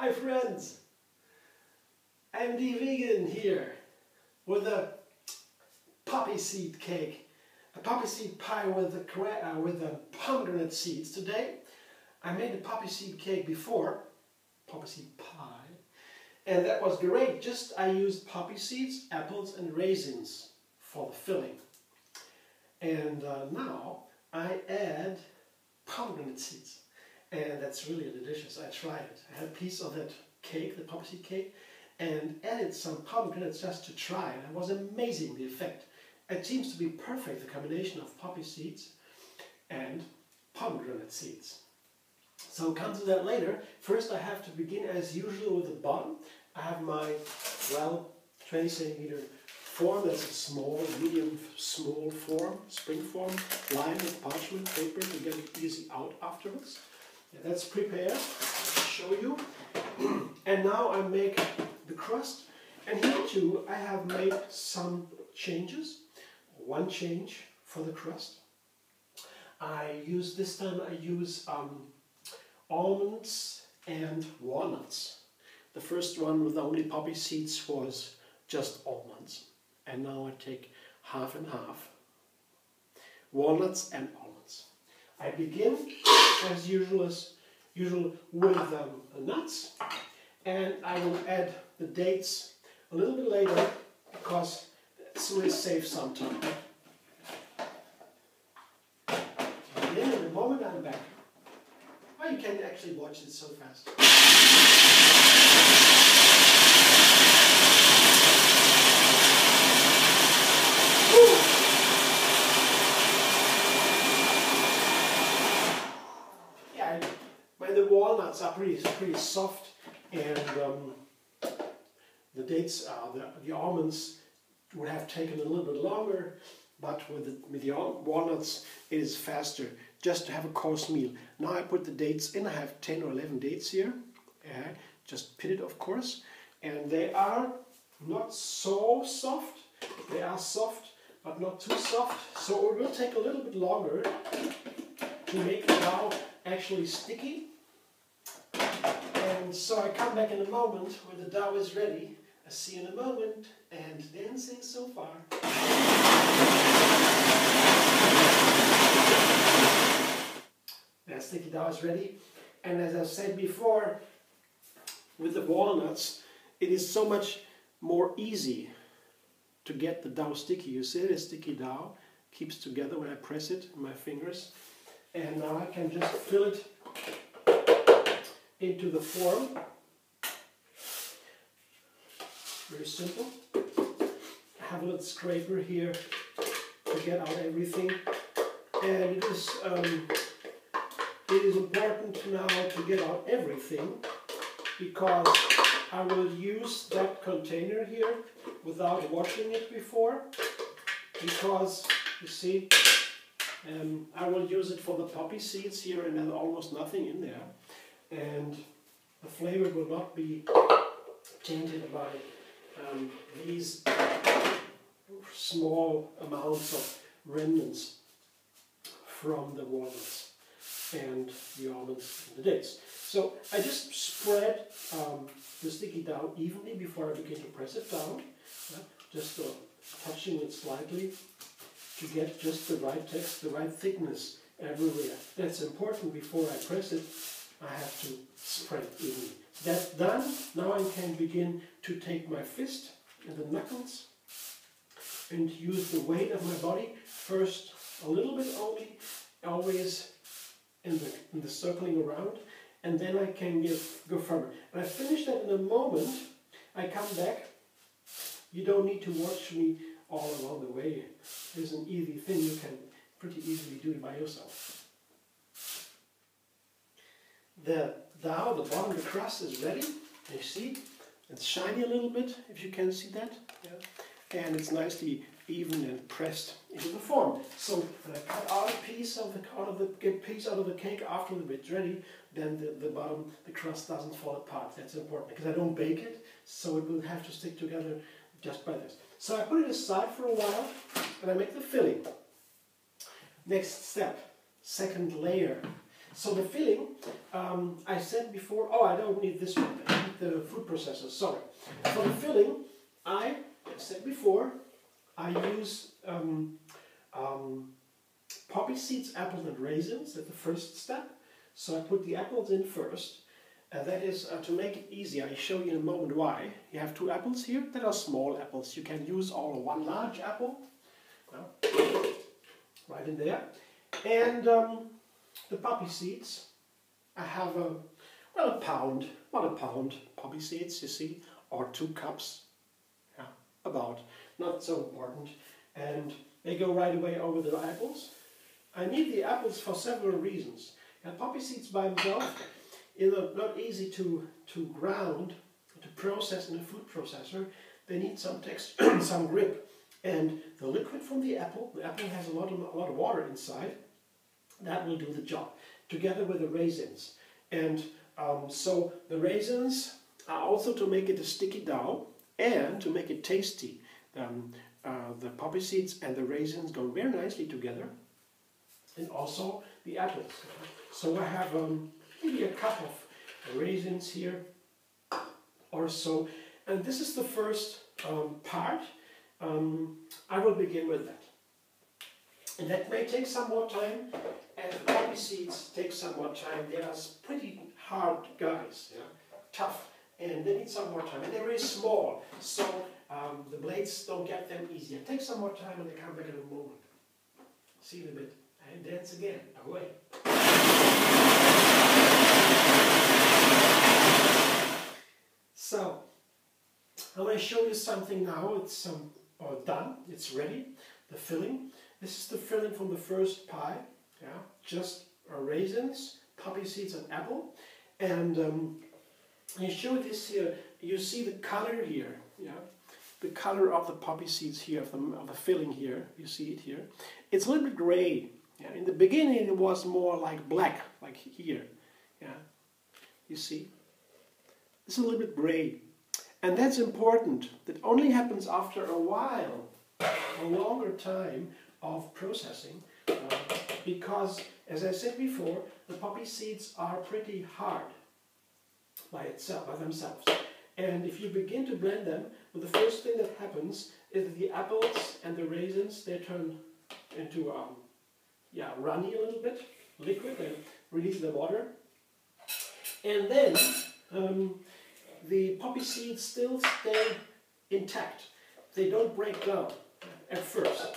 Hi friends, MD Vegan here with a poppy seed cake, a poppy seed pie with the pomegranate seeds. Today I made a poppy seed cake before, poppy seed pie, and that was great. I used poppy seeds, apples and raisins for the filling. And now I add pomegranate seeds. And that's really delicious. I tried it. I had a piece of that cake, the poppy seed cake, and added some pomegranates just to try. And it was amazing, the effect. It seems to be perfect, the combination of poppy seeds and pomegranate seeds. So we'll come to that later. First I have to begin as usual with the bottom. I have my, 20 centimeter form. That's a small, medium, small form, spring form, lined with parchment paper to get it easy out afterwards. Yeah, that's prepared. I'll show you. And now I make the crust. And here too I have made some changes. One change for the crust. This time I use almonds and walnuts. The first one with only poppy seeds was just almonds. And now I take half and half. Walnuts and almonds. I begin as usual with the nuts, and I will add the dates a little bit later because this will save some time. And then in a moment I'm back. Oh, you can actually watch it so fast. The walnuts are pretty soft, and the dates, the almonds would have taken a little bit longer, but with the walnuts it is faster, just to have a course meal. Now I put the dates in. I have 10 or 11 dates here, just pitted of course, and they are not so soft. They are soft, but not too soft, so it will take a little bit longer to make the dough actually sticky. And so I come back in a moment when the dough is ready. I see you in a moment, and dancing so far. That sticky dough is ready, and as I said before, with the walnuts, it is so much more easy to get the dough sticky. You see the sticky dough keeps together when I press it in my fingers, and now I can just fill it into the form. Very simple. I have a little scraper here to get out everything, and it is important now to get out everything because I will use that container here without washing it before, because you see I will use it for the poppy seeds here, and there's almost nothing in there. And the flavor will not be tainted by these small amounts of remnants from the walnuts and the almonds and the dates. So I just spread the sticky dough evenly before I begin to press it down, just touching it slightly to get just the right texture, the right thickness everywhere. That's important. Before I press it, I have to spread it evenly. That's done. Now I can begin to take my fist and the knuckles and use the weight of my body. First a little bit only, always in the circling around, and then I can go further. When I finish that in a moment, I come back. You don't need to watch me all along the way. It's an easy thing. You can pretty easily do it by yourself. The dough, the bottom of the crust is ready. You see, it's shiny a little bit, if you can see that. Yeah. And it's nicely even and pressed into the form. So when I cut out a piece out of the cake after it's ready, then the bottom, the crust doesn't fall apart. That's important because I don't bake it, so it will have to stick together just by this. So I put it aside for a while, and I make the filling. Next step, second layer. So the filling, I said before, oh, I don't need this one, I need the food processor, sorry. For the filling, I said before, I use poppy seeds, apples and raisins at the first step. So I put the apples in first. That is to make it easy. I'll show you in a moment why. You have 2 apples here that are small apples. You can use all 1 large apple. Well, right in there. And the poppy seeds. I have well, a pound, about a pound poppy seeds, you see, or 2 cups. Yeah, about. Not so important. And they go right away over the apples. I need the apples for several reasons. And poppy seeds by themselves, not easy to ground, to process in a food processor. They need some texture, some grip. And the liquid from the apple has a lot of water inside, that will do the job, together with the raisins. And so the raisins are also to make it a sticky dough and to make it tasty. The poppy seeds and the raisins go very nicely together, and also the apples. So I have maybe a cup of raisins here or so, and this is the first part. I will begin with that. And that may take some more time, and the poppy seeds take some more time. They are pretty hard guys, yeah? Tough, and they need some more time. And they're very small, so the blades don't get them easy. It takes some more time, and they come back in a moment. See you in a bit. And dance again. Away. So, I'm going to show you something now. It's done. It's ready. The filling. This is the filling from the first pie. Yeah, just raisins, poppy seeds, and apple. And I show this here. You see the color here. Yeah, the color of the poppy seeds here, of the filling here. You see it here. It's a little bit gray. Yeah, in the beginning it was more like black, like here. Yeah, you see? It's a little bit gray. And that's important. That only happens after a while, a longer time of processing, because, as I said before, the poppy seeds are pretty hard by themselves. And if you begin to blend them, well, the first thing that happens is that the apples and the raisins, they turn into runny a little bit, liquid, and release the water. And then the poppy seeds still stay intact. They don't break down at first.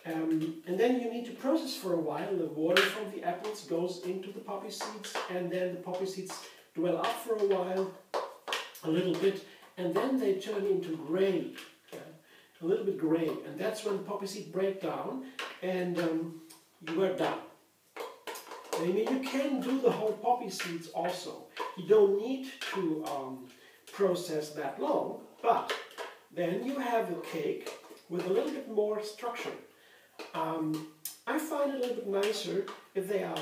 And then you need to process for a while. The water from the apples goes into the poppy seeds, and then the poppy seeds dwell up for a while, a little bit, and then they turn into gray, a little bit gray. And that's when the poppy seeds break down, and you are done. I mean, you can do the whole poppy seeds also. You don't need to process that long, but then you have a cake with a little bit more structure. I find it a little bit nicer if they are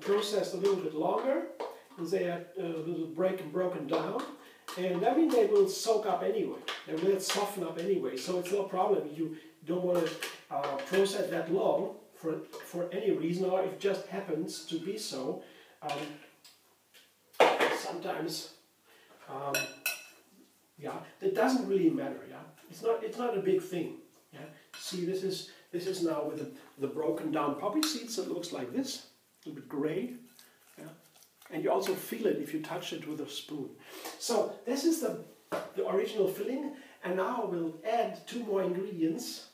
processed a little bit longer, and they are a little broken down, and I mean they will soak up anyway. They will soften up anyway, so it's no problem. You don't want to process that long for any reason, or if it just happens to be so. Sometimes, it doesn't really matter. Yeah, it's not a big thing. Yeah, see, this is now with the broken down poppy seeds. It looks like this, a little bit gray. Yeah, and you also feel it if you touch it with a spoon. So this is the original filling, and now we'll add 2 more ingredients.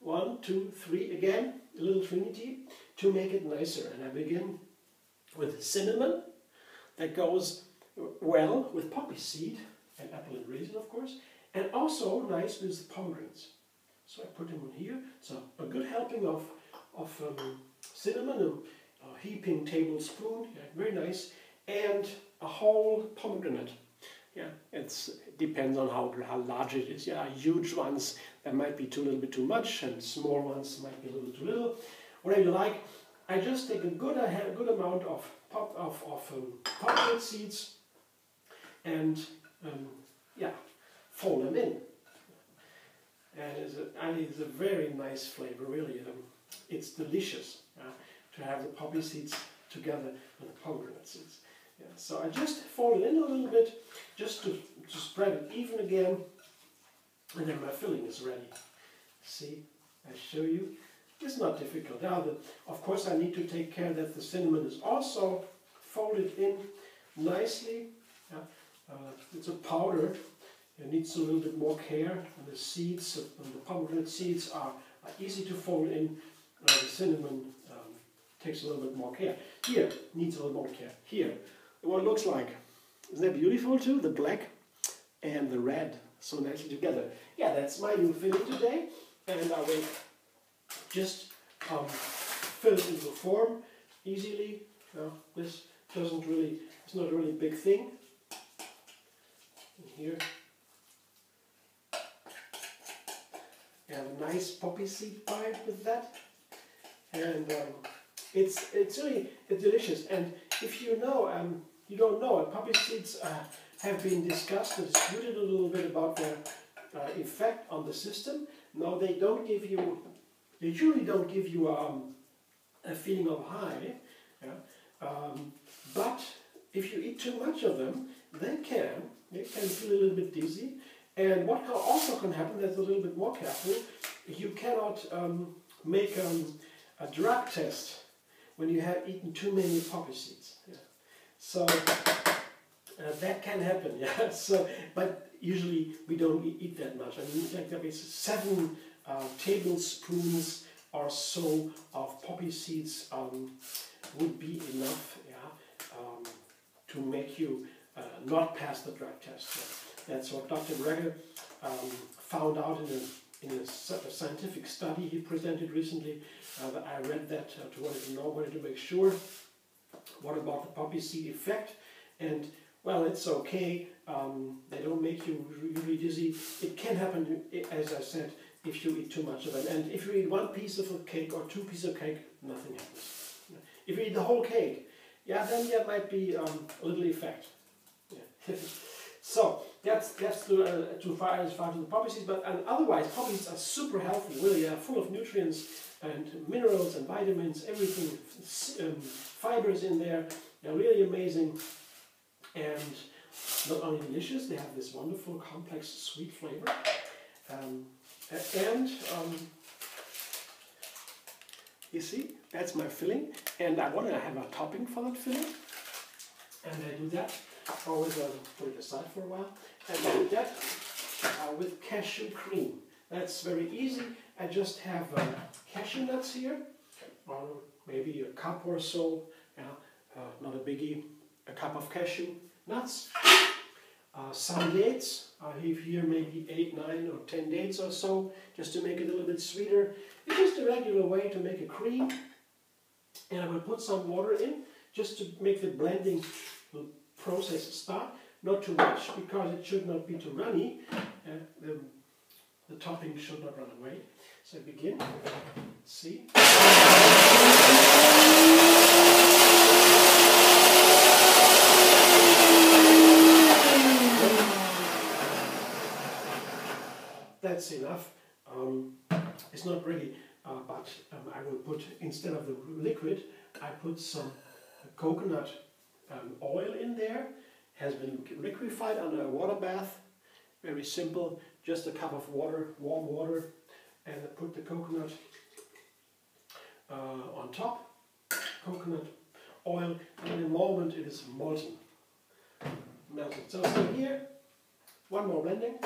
1, 2, 3 again, a little trinity to make it nicer. And I begin with cinnamon. That goes well with poppy seed and apple and raisin, of course, and also nice with pomegranates. So I put them in here. So a good helping of cinnamon, a heaping tablespoon, yeah, very nice, and a whole pomegranate. Yeah, it depends on how large it is. Yeah, huge ones, that might be a little bit too much, and small ones might be a little too little. Whatever you like. I just take a good amount of pomegranate seeds and fold them in. And it's a very nice flavor, really. It's delicious to have the poppy seeds together with the pomegranate seeds. Yeah, so I just fold it in a little bit, just to spread it even again, and then my filling is ready. See, I show you. It's not difficult. Now, of course, I need to take care that the cinnamon is also folded in nicely. Yeah. It's a powder. It needs a little bit more care. And the seeds, and the pomegranate seeds are easy to fold in. The cinnamon takes a little bit more care. Here, needs a little more care. Here, what it looks like. Isn't that beautiful too? The black and the red so nicely together. Yeah, that's my new filling today. And I will just fill it into form easily. This doesn't really, it's not a really big thing. And here, you have a nice poppy seed pie with that, and it's really delicious. And if you know, you don't know, poppy seeds have been discussed and disputed a little bit about their effect on the system. No, they don't give you. They usually don't give you a feeling of high, yeah? But if you eat too much of them, they can feel a little bit dizzy. And what also can happen, that's a little bit more careful, you cannot make a drug test when you have eaten too many poppy seeds. Yeah. So that can happen, yeah. So, but usually we don't eat that much. I mean, like there is 7 tablespoons or so of poppy seeds would be enough, yeah, to make you not pass the drug test. Yeah. That's what Dr. Breger found out in a scientific study he presented recently. I read that wanted to make sure. What about the poppy seed effect? And well, it's okay. They don't make you really dizzy. It can happen, as I said, if you eat too much of it. And if you eat 1 piece of a cake or 2 pieces of cake, nothing happens. If you eat the whole cake, yeah, then there might be a little effect. Yeah. So that's too far as far to the poppy seeds. But otherwise, poppies are super healthy. Really, full of nutrients and minerals and vitamins. Everything, fibers in there. They're really amazing. And not only delicious, they have this wonderful, complex, sweet flavor. You see, that's my filling. And I want to have a topping for that filling. And I do that. Always put it aside for a while. And I do that with cashew cream. That's very easy. I just have cashew nuts here. Maybe a cup or so. Not a biggie. A cup of cashew nuts, some dates. I have here maybe 8, 9 or 10 dates or so, just to make it a little bit sweeter. It's just a regular way to make a cream. And I will put some water in, just to make the blending process start. Not too much, because it should not be too runny. The topping should not run away. So I begin. See? That's enough. It's not really, but I will put, instead of the liquid, I put some coconut oil in there. Has been liquefied under a water bath. Very simple, just a cup of water, warm water, and I put the coconut on top. Coconut oil, and in a moment it is molten. Melted. So here, one more blending.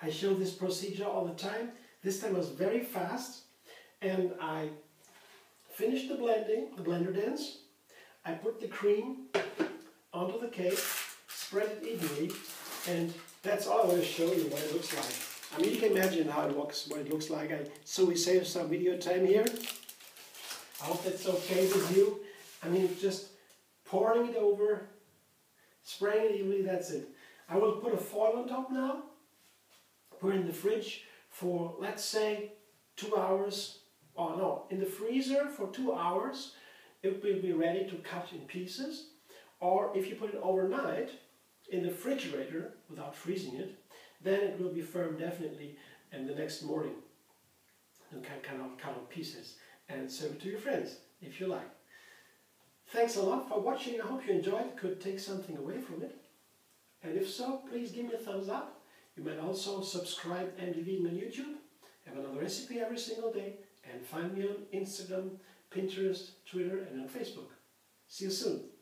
I show this procedure all the time. This time was very fast, and I finished the blending, the blender dance. I put the cream onto the cake, spread it evenly, and that's all I want to show you what it looks like. I mean, you can imagine how it looks, what it looks like. So we save some video time here. I hope that's okay with you. I mean, just pouring it over, spraying it evenly, that's it. I will put a foil on top now, put it in the fridge for, let's say, 2 hours, or no, in the freezer for 2 hours, it will be ready to cut in pieces. Or if you put it overnight in the refrigerator without freezing it, then it will be firm definitely, and the next morning you can kind of cut on pieces and serve it to your friends if you like. Thanks a lot for watching. I hope you enjoyed, could take something away from it. And if so, please give me a thumbs up. You might also subscribe MD Vegan on YouTube. Have another recipe every single day. And find me on Instagram, Pinterest, Twitter and on Facebook. See you soon.